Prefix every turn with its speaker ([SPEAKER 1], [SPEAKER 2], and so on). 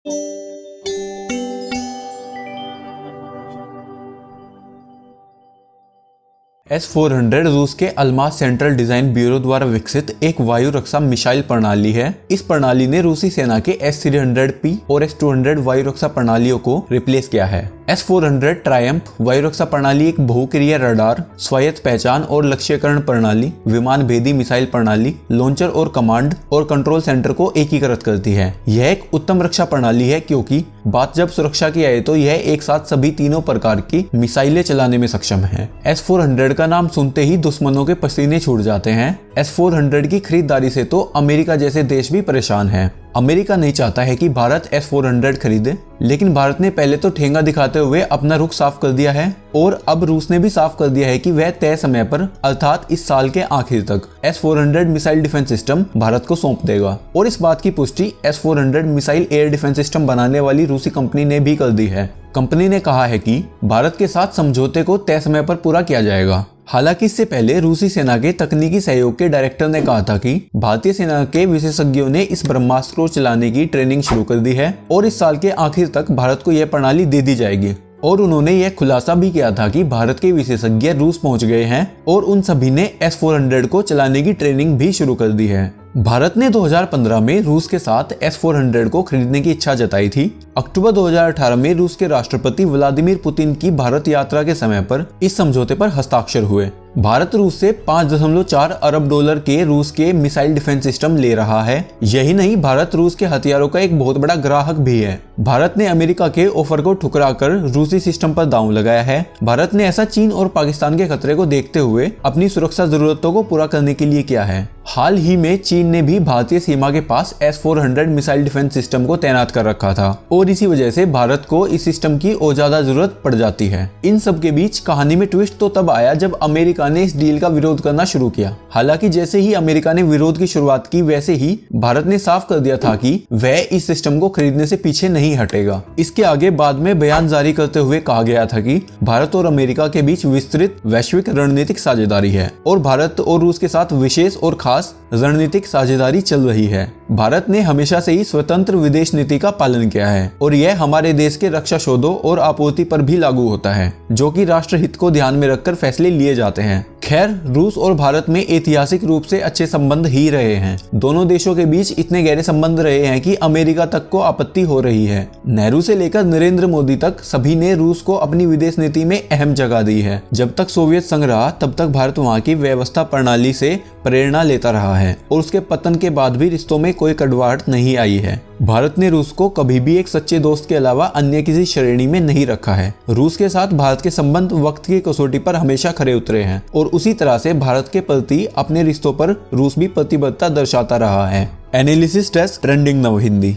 [SPEAKER 1] S-400 रूस के Almas central design bureau द्वारा विकसित एक वायु रक्षा मिसाइल प्रणाली है। इस प्रणाली ने रूसी सेना के S-300P और S-200 वायु रक्षा प्रणालियों को रिप्लेस किया है। S-400 ट्रायम्फ वायु रक्षा प्रणाली एक बहुक्रिया रडार, स्वायत्त पहचान और लक्ष्यकरण प्रणाली, विमान भेदी मिसाइल प्रणाली, लॉन्चर और कमांड और कंट्रोल सेंटर को एकीकृत करती है। यह एक उत्तम रक्षा प्रणाली है क्योंकि बात जब सुरक्षा की आए तो यह एक साथ सभी तीनों प्रकार की मिसाइलें चलाने में सक्षम है। S-400 का नाम सुनते ही दुश्मनों के पसीने छूट जाते हैं। S-400 की खरीदारी से तो अमेरिका जैसे देश भी परेशान है। अमेरिका नहीं चाहता है कि भारत S-400 खरीदे, लेकिन भारत ने पहले तो ठेंगा दिखाते हुए अपना रुख साफ कर दिया है और अब रूस ने भी साफ कर दिया है कि वह तय समय पर अर्थात इस साल के आखिर तक S-400 missile defence system Bharat को सौंप देगा। और इस बात की पुष्टि S-400 missile air defence system बनाने वाली रूसी कंपनी ने भी कर दी है। कंपनी ने कहा है कि भारत के साथ समझौते को तय समय पर पूरा किया जाएगा। हालांकि इससे पहले रूसी सेना के तकनीकी सहयोग के डायरेक्टर ने कहा था कि भारतीय सेना के विशेषज्ञों ने इस ब्रह्मास्त्र को चलाने की ट्रेनिंग शुरू कर दी है और इस साल के आखिर तक भारत को यह प्रणाली दे दी जाएगी। और उन्होंने यह खुलासा भी किया था कि भारत के विशेषज्ञ रूस पहुंच गए हैं और उन सभी ने S-400 को चलाने की ट्रेनिंग भी शुरू कर दी है। भारत ने 2015 में रूस के साथ S-400 को खरीदने की इच्छा जताई थी। अक्टूबर 2018 में रूस के राष्ट्रपति व्लादिमीर पुतिन की भारत यात्रा के समय पर इस समझौते पर हस्ताक्षर हुए। भारत रूस से 5.4 अरब डॉलर के रूस के मिसाइल डिफेंस सिस्टम ले रहा है। यही नहीं, भारत रूस के हथियारों का एक बहुत बड़ा ग्राहक भी है। भारत ने अमेरिका के ऑफर को ठुकराकर रूसी सिस्टम पर दांव लगाया है। भारत ने ऐसा चीन और पाकिस्तान के खतरे को देखते हुए अपनी सुरक्षा जरूरतों को पूरा करने के लिए किया है। हाल ही में चीन ने भी भारतीय सीमा के पास S-400 मिसाइल डिफेंस सिस्टम को तैनात कर रखा था और इसी वजह से भारत को इस सिस्टम की और ज्यादा जरूरत पड़ जाती है। इन सब के बीच कहानी में ट्विस्ट तो तब आया जब अमेरिका ने इस डील का विरोध करना शुरू किया। हालांकि जैसे ही अमेरिका ने विरोध की शुरुआत की वैसे ही भारत ने साफ कर दिया था कि वह इस सिस्टम को खरीदने से पीछे नहीं हटेगा। इसके आगे बाद में बयान जारी करते हुए कहा गया था कि भारत और अमेरिका के बीच विस्तृत वैश्विक रणनीतिक साझेदारी है और भारत और रूस के साथ विशेष और खास रणनीतिक साझेदारी चल रही है। भारत ने हमेशा से ही स्वतंत्र विदेश नीति का पालन किया है और यह हमारे देश के रक्षा सौदों और आपूर्ति पर भी लागू होता है, जो कि राष्ट्र हित को ध्यान में रखकर फैसले लिए जाते हैं। खैर, रूस और भारत में ऐतिहासिक रूप से अच्छे संबंध ही रहे हैं। दोनों देशों के बीच इतने गहरे संबंध रहे हैं कि अमेरिका तक को आपत्ति हो रही है। नेहरू से लेकर नरेंद्र मोदी तक सभी ने रूस को अपनी विदेश नीति में अहम जगह दी है। जब तक सोवियत संघ रहा तब तक भारत वहाँ की व्यवस्था प्रणाली से प्रेरणा लेता रहा है और उसके पतन के बाद भी रिश्तों में कोई कड़वाहट नहीं आई है। भारत ने रूस को कभी भी एक सच्चे दोस्त के अलावा अन्य किसी श्रेणी में नहीं रखा है। रूस के साथ भारत के संबंध वक्त की कसौटी पर हमेशा खरे उतरे हैं और उसी तरह से भारत के प्रति अपने रिश्तों पर रूस भी प्रतिबद्धता दर्शाता रहा है। एनालिसिस डेस्क, ट्रेंडिंग नव हिंदी।